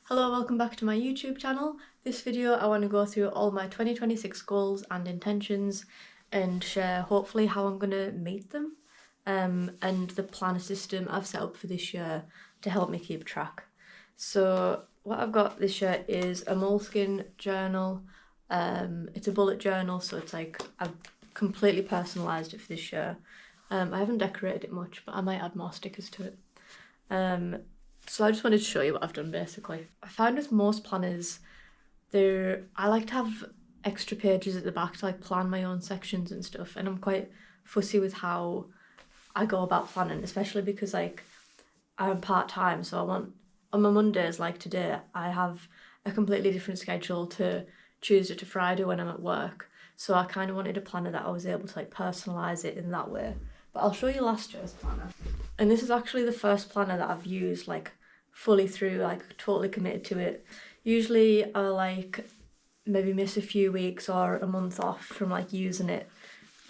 Hello, welcome back to my YouTube channel. This video I want to go through all my 2026 goals and intentions and share hopefully how I'm going to meet them and the planner system I've set up for this year to help me keep track. So what I've got this year is a moleskine journal. It's a bullet journal, so it's like I've completely personalised it for this year. I haven't decorated it much, but I might add more stickers to it. So I just wanted to show you what I've done basically. I find with most planners, I like to have extra pages at the back to like plan my own sections and stuff, and I'm quite fussy with how I go about planning, especially because like I'm part-time, so I want on my Mondays like today I have a completely different schedule to Tuesday to Friday when I'm at work, so I kind of wanted a planner that I was able to like personalise it in that way. But I'll show you last year's planner. And this is actually the first planner that I've used like fully through, like totally committed to it. Usually I'll like maybe miss a few weeks or a month off from like using it.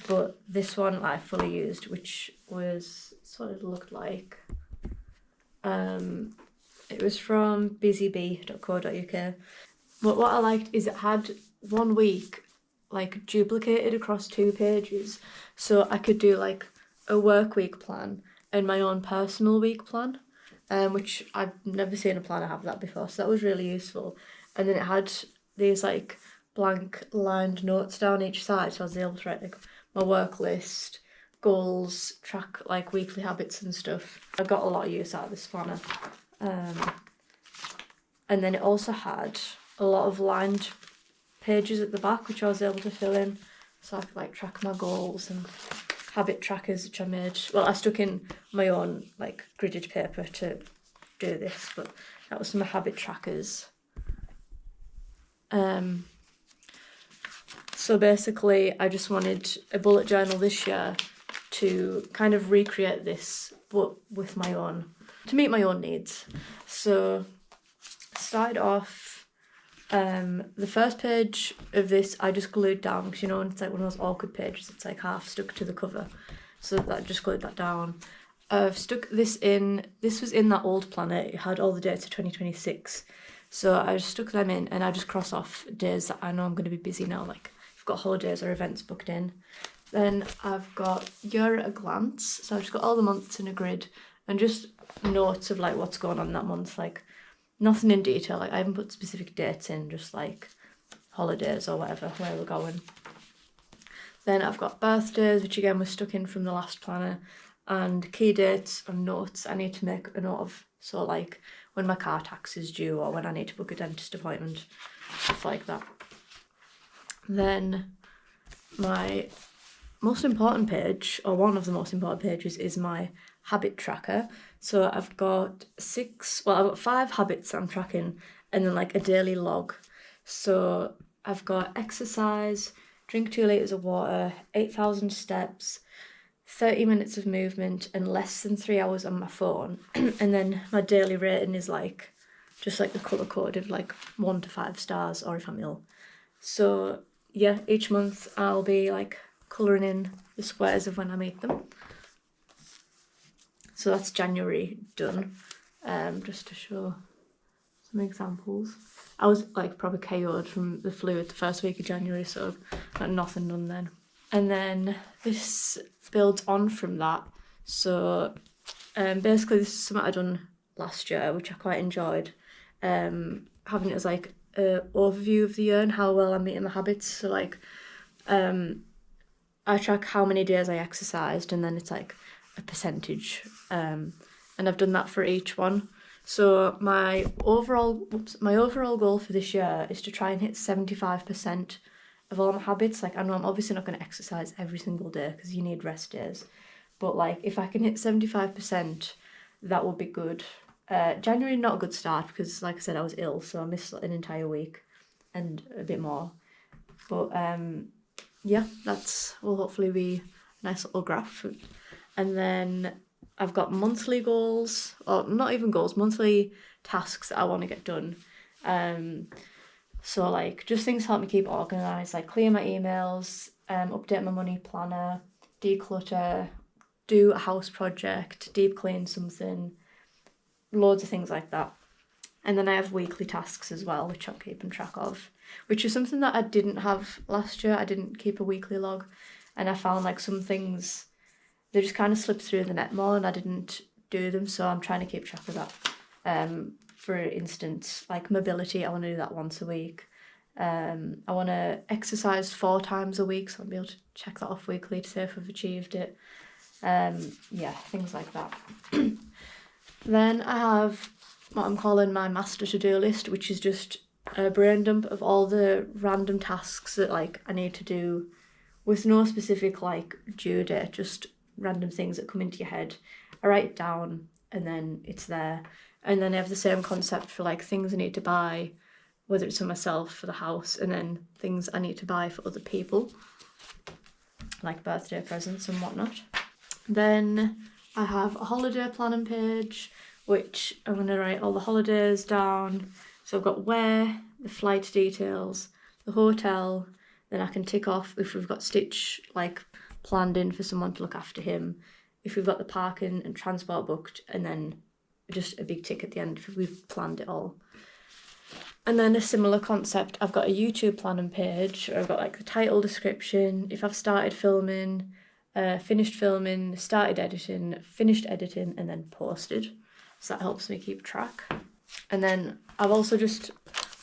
But this one I fully used, which was what it looked like. It was from busybee.co.uk. But what I liked is it had 1 week like duplicated across 2 pages. So I could do like a work week plan and my own personal week plan, which I've never seen a planner have that before, so that was really useful. And then it had these like blank lined notes down each side, so I was able to write like my work list, goals, track like weekly habits and stuff. I got a lot of use out of this planner. And then it also had a lot of lined pages at the back, which I was able to fill in, so I could like track my goals and habit trackers, which I made. Well, I stuck in my own like gridded paper to do this, but that was my habit trackers. So basically I just wanted a bullet journal this year to kind of recreate this, but with my own, to meet my own needs. So started off, the first page of this I just glued down, because you know it's like one of those awkward pages, it's like half stuck to the cover, so that just glued that down. I've stuck this in, this was in that old planner, it had all the dates of 2026, so I just stuck them in and I just cross off days that I know I'm going to be busy now, like I've got holidays or events booked in. Then I've got year at a glance, so I've just got all the months in a grid and just notes of like what's going on that month, like nothing in detail, like I haven't put specific dates in, just like holidays or whatever, where we're going. Then I've got birthdays, which again was stuck in from the last planner, and key dates and notes I need to make a note of, so like when my car tax is due or when I need to book a dentist appointment, stuff like that. Then my most important page, or one of the most important pages, is my habit tracker. So I've got 5 habits that I'm tracking, and then like a daily log. So I've got exercise, drink 2 litres of water, 8,000 steps, 30 minutes of movement, and less than 3 hours on my phone. And then my daily rating is like just like the colour coded, like 1 to 5 stars, or if I'm ill. So yeah, each month I'll be like colouring in the squares of when I make them. So that's January done. Just to show some examples. I was like probably KO'd from the flu at the first week of January, so I've got nothing done then. And then this builds on from that. So basically this is something I done last year, which I quite enjoyed. Having it as like an overview of the year and how well I'm meeting my habits. So like I track how many days I exercised, and then it's like a percentage, and I've done that for each one. So my overall goal for this year is to try and hit 75% of all my habits. Like I know I'm obviously not going to exercise every single day because you need rest days, but like if I can hit 75%, that would be good. January not a good start because like I said I was ill, so I missed an entire week and a bit more, but yeah, that will hopefully be a nice little graph. And then I've got monthly goals, or not even goals, monthly tasks that I want to get done. So like just things to help me keep organised, like clear my emails, update my money planner, declutter, do a house project, deep clean something, loads of things like that. And then I have weekly tasks as well, which I'm keeping track of, which is something that I didn't have last year. I didn't keep a weekly log, and I found like some things, they just kind of slipped through the net more and I didn't do them, so I'm trying to keep track of that. For instance, like mobility, I want to do that once a week. I want to exercise 4 times a week, so I'll be able to check that off weekly to see if I've achieved it. Yeah, things like that. Then I have what I'm calling my master to-do list, which is just a brain dump of all the random tasks that like I need to do with no specific like due date, just random things that come into your head. I write it down and then it's there. And then I have the same concept for like things I need to buy, whether it's for myself, for the house, and then things I need to buy for other people, like birthday presents and whatnot. Then I have a holiday planning page, which I'm going to write all the holidays down. So I've got where, the flight details, the hotel, then I can tick off if we've got Stitch like planned in for someone to look after him, if we've got the parking and transport booked, and then just a big tick at the end if we've planned it all. And then a similar concept, I've got a YouTube planning page, where I've got like the title, description, if I've started filming, finished filming, started editing, finished editing, and then posted. So that helps me keep track. And then I've also just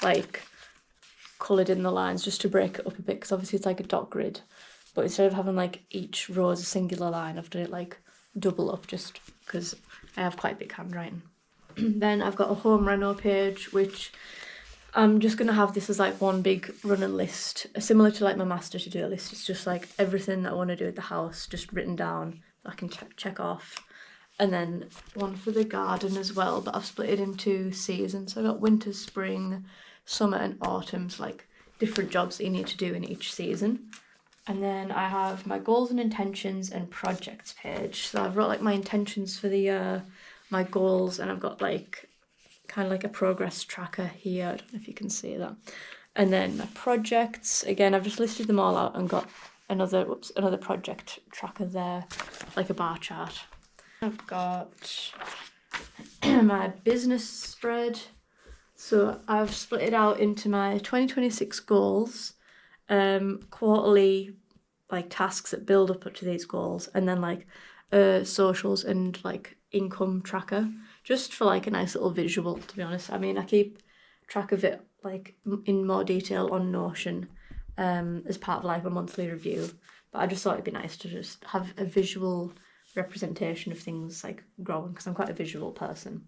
like coloured in the lines just to break it up a bit, because obviously it's like a dot grid, but instead of having like each row as a singular line, I've done it like double up just because I have quite big handwriting. Then I've got a home reno page, which I'm just going to have this as like one big running list, similar to like my master to-do list. It's just like everything that I want to do at the house, just written down, that I can check off. And then one for the garden as well, but I've split it into seasons. So I've got winter, spring, summer and autumn, so like different jobs that you need to do in each season. And then I have my goals and intentions and projects page. So I've wrote like my intentions for the year, my goals, and I've got like kind of like a progress tracker here. I don't know if you can see that. And then my projects, again, I've just listed them all out and got another project tracker there, like a bar chart. I've got my business spread. So I've split it out into my 2026 goals, quarterly like tasks that build up to these goals, and then like socials and like income tracker, just for like a nice little visual, to be honest. I mean, I keep track of it like in more detail on Notion as part of like a monthly review, but I just thought it'd be nice to just have a visual representation of things like growing, because I'm quite a visual person.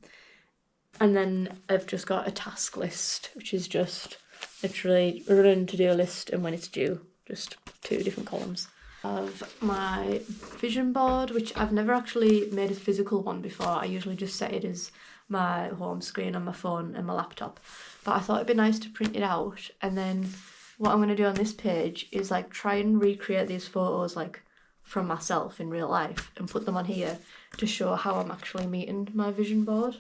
And then I've just got a task list, which is just literally a run to-do list and when it's due, just 2 different columns. I have my vision board, which I've never actually made a physical one before. I usually just set it as my home screen on my phone and my laptop, but I thought it'd be nice to print it out. And then what I'm going to do on this page is like try and recreate these photos like from myself in real life and put them on here to show how I'm actually meeting my vision board.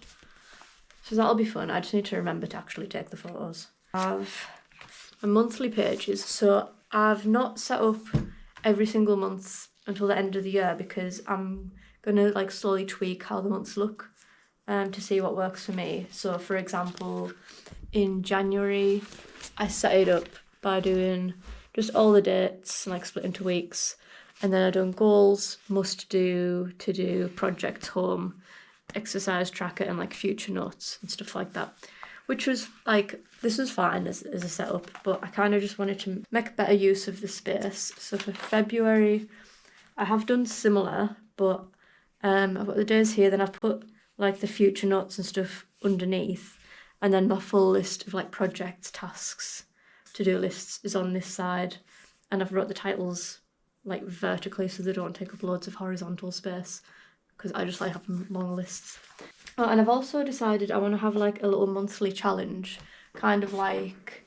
So that'll be fun. I just need to remember to actually take the photos. I have my monthly pages. So I've not set up every single month until the end of the year, because I'm going to like slowly tweak how the months look to see what works for me. So for example, in January, I set it up by doing just all the dates and like split into weeks. And then I done goals, must do, to do, projects, home, exercise tracker, and like future notes and stuff like that, which was like, this was fine as a setup, but I kind of just wanted to make better use of the space. So for February, I have done similar, but I've got the days here, then I've put like the future notes and stuff underneath, and then my full list of like projects, tasks, to-do lists is on this side, and I've wrote the titles like vertically so they don't take up loads of horizontal space, because I just like having long lists. Oh, and I've also decided I want to have like a little monthly challenge, kind of like,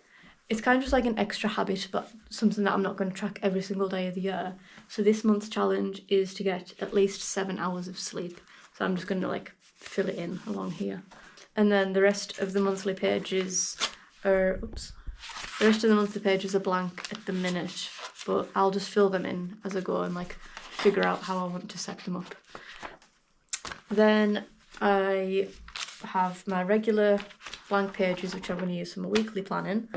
it's kind of just like an extra habit, but something that I'm not going to track every single day of the year. So this month's challenge is to get at least 7 hours of sleep. So I'm just going to like fill it in along here. And then the rest of the monthly pages are, the rest of the monthly pages are blank at the minute, but I'll just fill them in as I go and like figure out how I want to set them up. Then I have my regular blank pages which I'm going to use for my weekly planning.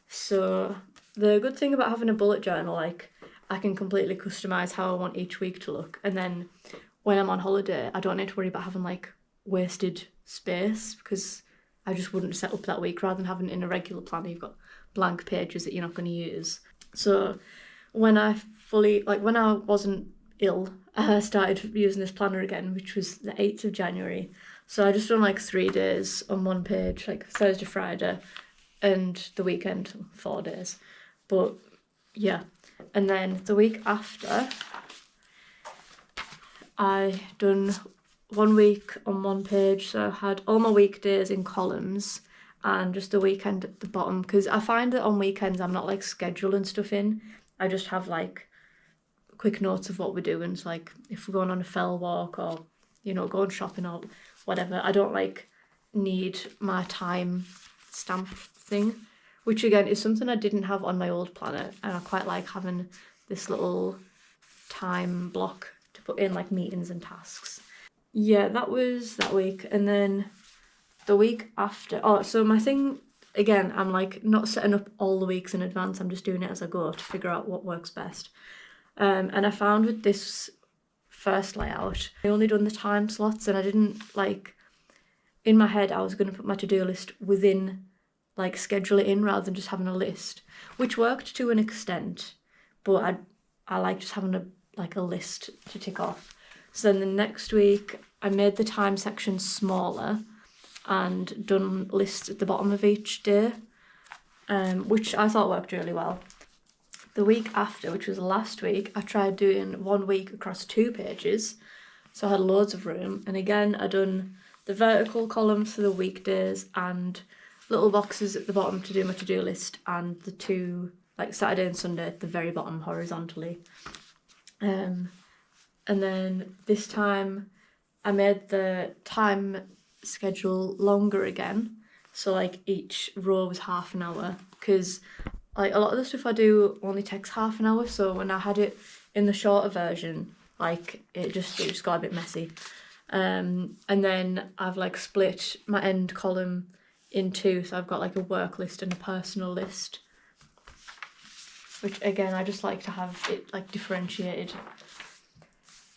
So the good thing about having a bullet journal, like I can completely customise how I want each week to look, and then when I'm on holiday I don't need to worry about having like wasted space, because I just wouldn't set up that week. Rather than having it in a regular planner, you've got blank pages that you're not going to use. So when I wasn't ill, I started using this planner again, which was the 8th of January. So I just done like 3 days on one page, like Thursday, Friday, and the weekend, 4 days. But yeah, and then the week after, I done 1 week on one page, so I had all my weekdays in columns and just the weekend at the bottom, because I find that on weekends I'm not like scheduling stuff in. I just have like quick notes of what we're doing. So like if we're going on a fell walk, or you know, going shopping or whatever, I don't like need my time stamp thing, which again is something I didn't have on my old planner, and I quite like having this little time block to put in like meetings and tasks. Yeah, that was that week. And then the week after, so my thing, again, I'm like not setting up all the weeks in advance, I'm just doing it as I go to figure out what works best. And I found with this first layout, I only done the time slots, and I didn't like, in my head I was going to put my to-do list within, like schedule it in rather than just having a list, which worked to an extent, but I like just having a list to tick off. So then the next week I made the time section smaller and done lists at the bottom of each day, which I thought worked really well. The week after, which was last week, I tried doing 1 week across 2 pages, so I had loads of room. And again, I done the vertical columns for the weekdays and little boxes at the bottom to do my to-do list, and the 2, like Saturday and Sunday, at the very bottom horizontally. And then this time I made the time schedule longer again, so like each row was half an hour, because like a lot of the stuff I do only takes half an hour. So when I had it in the shorter version, like it just got a bit messy. And then I've like split my end column in 2, so I've got like a work list and a personal list, which again I just like to have it like differentiated.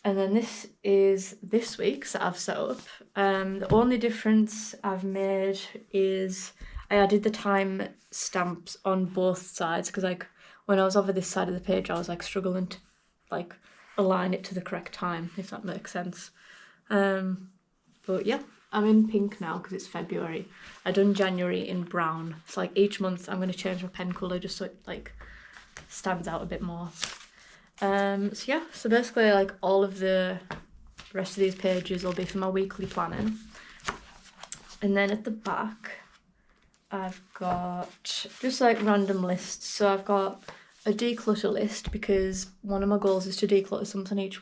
And then this is this week's that I've set up. The only difference I've made is I added the time stamps on both sides, because like when I was over this side of the page I was like struggling to like align it to the correct time, if that makes sense. But yeah, I'm in pink now because it's February. I done January in brown. So like each month I'm going to change my pen colour just so it like stands out a bit more. So yeah, so basically like all of the rest of these pages will be for my weekly planning. And then at the back I've got just like random lists. So I've got a declutter list, because one of my goals is to declutter something each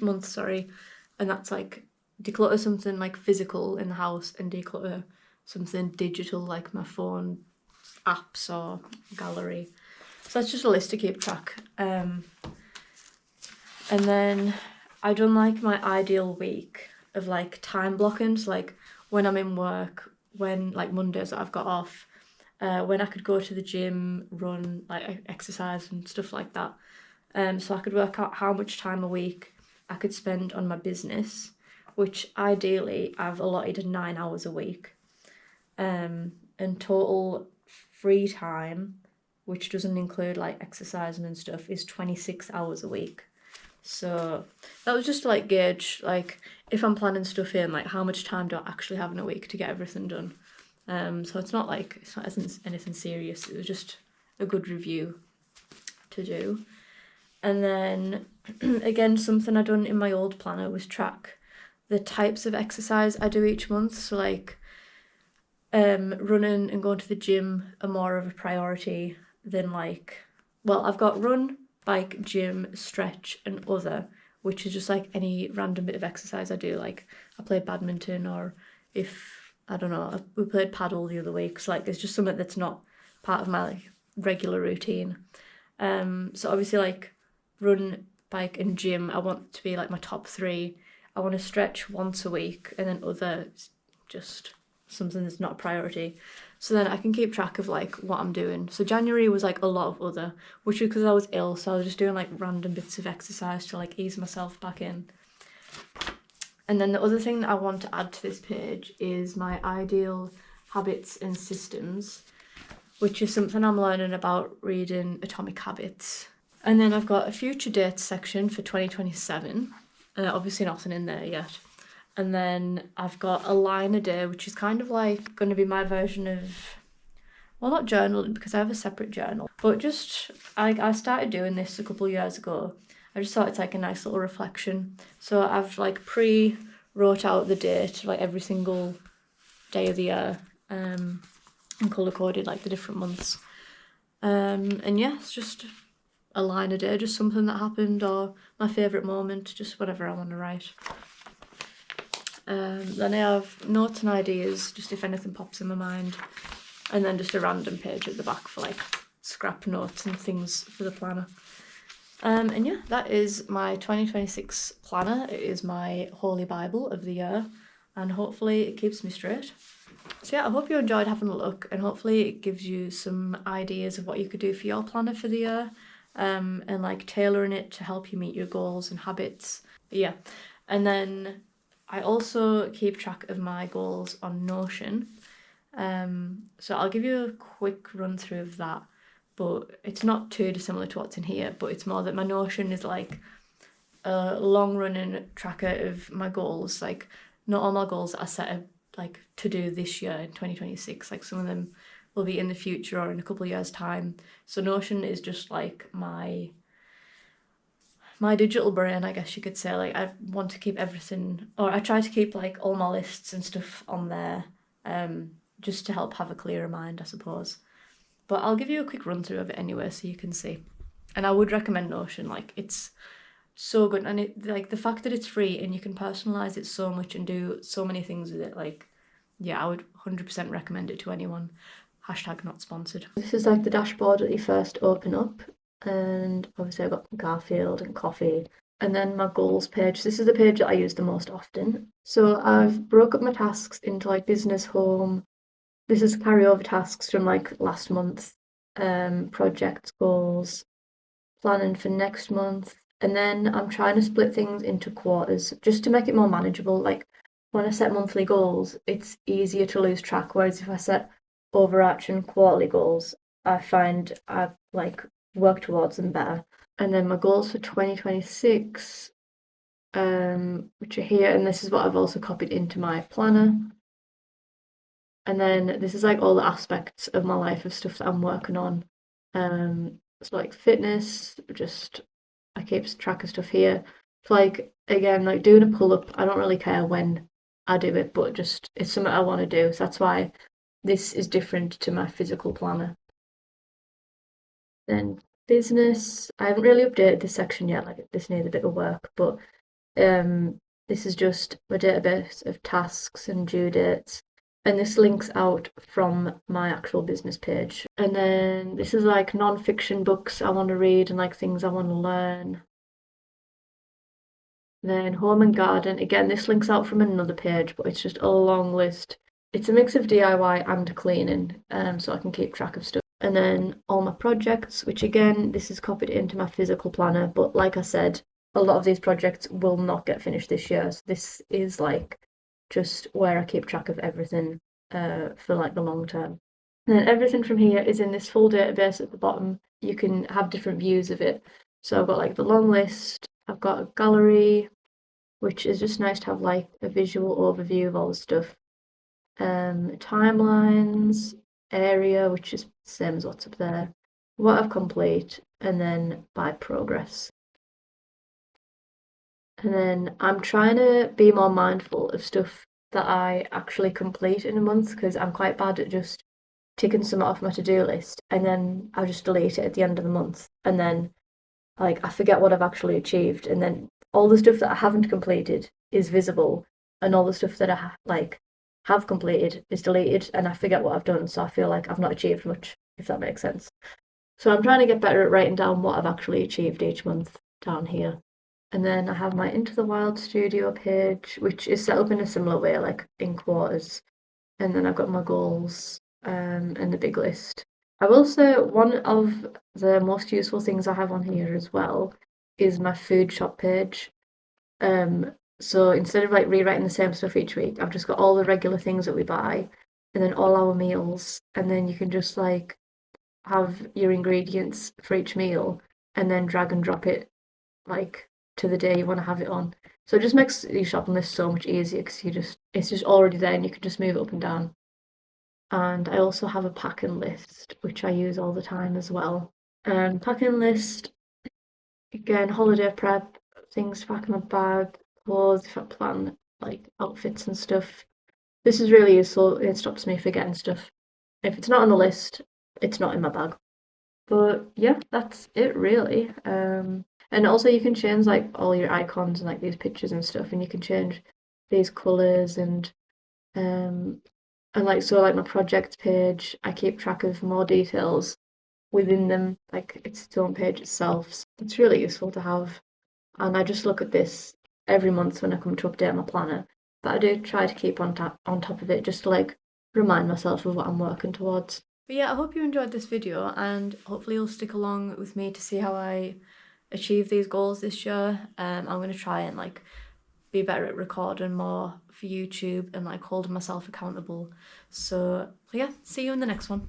month, and that's like declutter something like physical in the house and declutter something digital like my phone apps or gallery. So that's just a list to keep track. And then I done like my ideal week of like time blocking, so like when I'm in work, when like Mondays that I've got off, when I could go to the gym, run, like exercise and stuff like that. So I could work out how much time a week I could spend on my business, which ideally I've allotted 9 hours a week. And total free time, which doesn't include like exercising and stuff, is 26 hours a week. So that was just to like gauge like if I'm planning stuff in, like how much time do I actually have in a week to get everything done. So it's not anything serious, it was just a good review to do. And then again, something I done in my old planner was track the types of exercise I do each month. So like running and going to the gym are more of a priority than like, well, I've got run, bike, gym, stretch and other, which is just like any random bit of exercise I do. Like I play badminton, or if I don't know, we played paddle the other week, so like it's just something that's not part of my like regular routine. So obviously like run, bike and gym I want to be like my top 3. I want to stretch once a week, and then other just something that's not a priority. So then I can keep track of like what I'm doing. So January was like a lot of other, which is because I was ill, so I was just doing like random bits of exercise to like ease myself back in. And then the other thing that I want to add to this page is my ideal habits and systems, which is something I'm learning about reading Atomic Habits. And then I've got a future dates section for 2027. Obviously nothing in there yet. And then I've got a line a day, which is kind of like going to be my version of, well, not journaling because I have a separate journal, but just I started doing this a couple of years ago. I just thought it's like a nice little reflection. So I've like wrote out the date, like every single day of the year, and colour coded like the different months. And yeah, it's just a line a day, just something that happened or my favourite moment, just whatever I want to write. Then I have notes and ideas, just if anything pops in my mind, and then just a random page at the back for like scrap notes and things for the planner. And yeah, that is my 2026 planner. It is my holy bible of the year, and hopefully it keeps me straight. So yeah, I hope you enjoyed having a look, and hopefully it gives you some ideas of what you could do for your planner for the year, and like tailoring it to help you meet your goals and habits. But yeah, and then I also keep track of my goals on Notion. So I'll give you a quick run through of that, but it's not too dissimilar to what's in here, but it's more that my Notion is like a long running tracker of my goals. Like not all my goals that I set up like to do this year in 2026, like some of them will be in the future or in a couple of years time. So Notion is just like my digital brain, I guess you could say. Like I want to keep everything, or I try to keep like all my lists and stuff on there, just to help have a clearer mind, I suppose. But I'll give you a quick run through of it anyway so you can see. And I would recommend Notion, like it's so good, and it like the fact that it's free and you can personalize it so much and do so many things with it, like yeah, I would 100% recommend it to anyone. Hashtag not sponsored. This is like the dashboard that you first open up, and obviously I've got Garfield and coffee, and then my goals page. This is the page that I use the most often. So I've broke up my tasks into like business, home. This is carryover tasks from like last month, project goals, planning for next month, and then I'm trying to split things into quarters just to make it more manageable. Like when I set monthly goals, it's easier to lose track, whereas if I set overarching quarterly goals, I find I like work towards them better. And then my goals for 2026, which are here, and this is what I've also copied into my planner. And then this is like all the aspects of my life of stuff that I'm working on. So like fitness, just I keep track of stuff here. It's like again, like doing a pull-up, I don't really care when I do it, but just it's something I want to do. So that's why this is different to my physical planner. Then business, I haven't really updated this section yet, like this needs a bit of work, but this is just my database of tasks and due dates. And this links out from my actual business page. And then this is like non-fiction books I want to read and like things I want to learn. Then home and garden, again, this links out from another page, but it's just a long list. It's a mix of DIY and cleaning, so I can keep track of stuff. And then all my projects, which again, this is copied into my physical planner, but like I said, a lot of these projects will not get finished this year. So this is like just where I keep track of everything for like the long term. And then everything from here is in this full database at the bottom. You can have different views of it. So I've got like the long list, I've got a gallery, which is just nice to have like a visual overview of all the stuff. Timelines, area, which is the same as what's up there, what I've complete, and then by progress. And then I'm trying to be more mindful of stuff that I actually complete in a month because I'm quite bad at just ticking some off my to-do list and then I'll just delete it at the end of the month and then like I forget what I've actually achieved and then all the stuff that I haven't completed is visible and all the stuff that I like have completed is deleted and I forget what I've done so I feel like I've not achieved much if that makes sense. So I'm trying to get better at writing down what I've actually achieved each month down here. And then I have my Into the Wild studio page, which is set up in a similar way, like in quarters. and then I've got my goals and the big list. I will say one of the most useful things I have on here as well is my food shop page. Um, so instead of like rewriting the same stuff each week, I've just got all the regular things that we buy and then all our meals, and then you can just like have your ingredients for each meal and then drag and drop it like to the day you want to have it on. So it just makes your shopping list so much easier because it's just already there and you can just move it up and down. And I also have a packing list which I use all the time as well. Packing list again, holiday prep, things to pack in my bag, clothes if I plan like outfits and stuff. This is really useful. It stops me forgetting stuff. If it's not on the list, it's not in my bag. But yeah, that's it really. And also you can change like all your icons and like these pictures and stuff, and you can change these colors um and like so like my projects page, I keep track of more details within them, like its own page itself. So it's really useful to have, and I just look at this every month when I come to update my planner. But I do try to keep on top of it just to like remind myself of what I'm working towards. But yeah, I hope you enjoyed this video and hopefully you'll stick along with me to see how I achieve these goals this year. I'm gonna try and like be better at recording more for YouTube and like holding myself accountable. So yeah, see you in the next one.